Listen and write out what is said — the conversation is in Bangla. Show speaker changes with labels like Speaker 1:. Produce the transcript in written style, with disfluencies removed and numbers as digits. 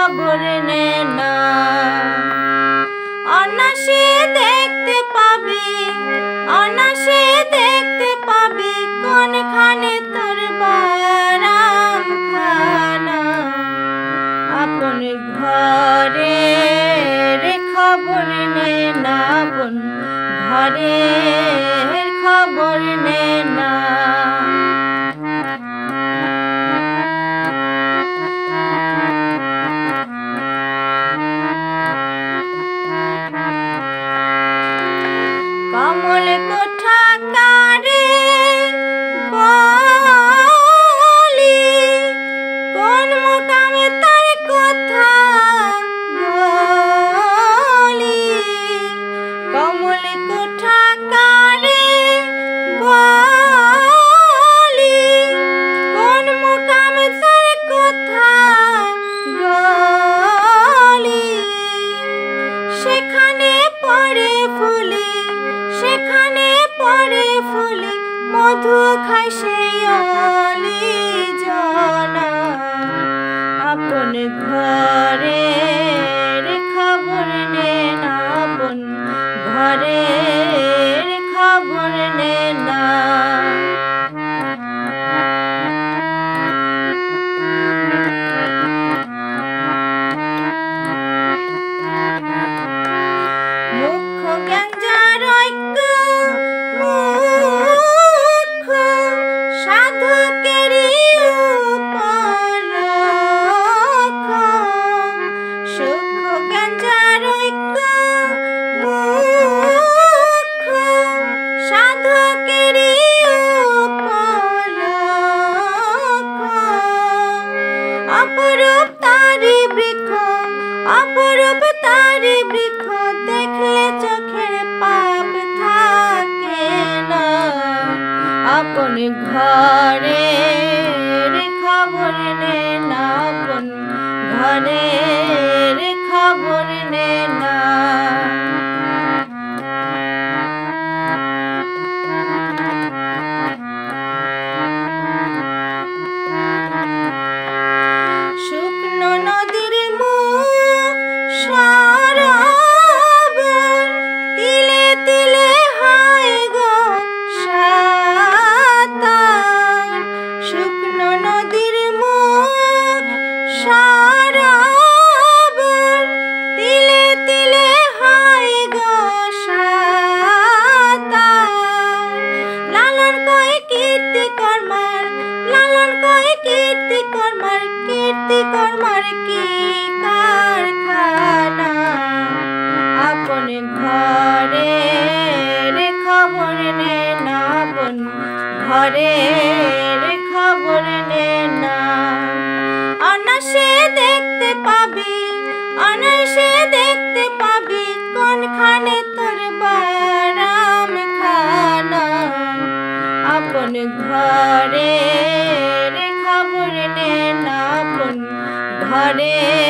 Speaker 1: খবর নে না। অনাসে দেখতে পাবি, অনাসে দেখতে পাবি কোনখানে তোর বারাম খানা। আপন ঘরের খবর নে না বোন, ঘরের খবর নে না। কমল কোঠা কারে বলি, কোন মোকামে তার কথা বলি। কমল কোঠা কারে বলি, কোন মোকামে তার কথা বলি। সেখানে পড়ে ফুলি, সেখানে পড়ে ফুলি, মধু খায় সেই অলি জনা। আপন ঘরের খবর নে না বোন, ঘরের খবর নে না। মুখ্য জ্ঞানজার ঐক্য, মুখ্য সাধকেরই উপলক্ষ। সূক্ষ্ম জ্ঞানজার ঐক্য, মুখ্য সাধকেরই উপলক্ষ। অপরূপ তারি বৃক্ষ, অপরূপ তারি বৃক্ষ, দেখলে চোখের পাপ থাকে না। আপন ঘরের খবর নে না বোন, ঘরের খবর নে না। শুকনো নদীর মুখ সরোবর, তিলে তিলে হয় গো সাঁতার। শুকনো নদীর মুখ সরোবর, তিলে তিলে হয় গো সাঁতার। লালন কয় কীর্তি কর্মার, লালন কয় কীর্তি কর্মার, কীর্তি কর্মার কি কারখানা। আপন ঘরের খবর নে না বোন, ঘরের খবর নে না। অনাসে দেখতে পাবি, অনাসে দেখতে পাবি কোনখানে তোর বারাম খানা। আপন ঘরের খবর নে না বোন, ঘরের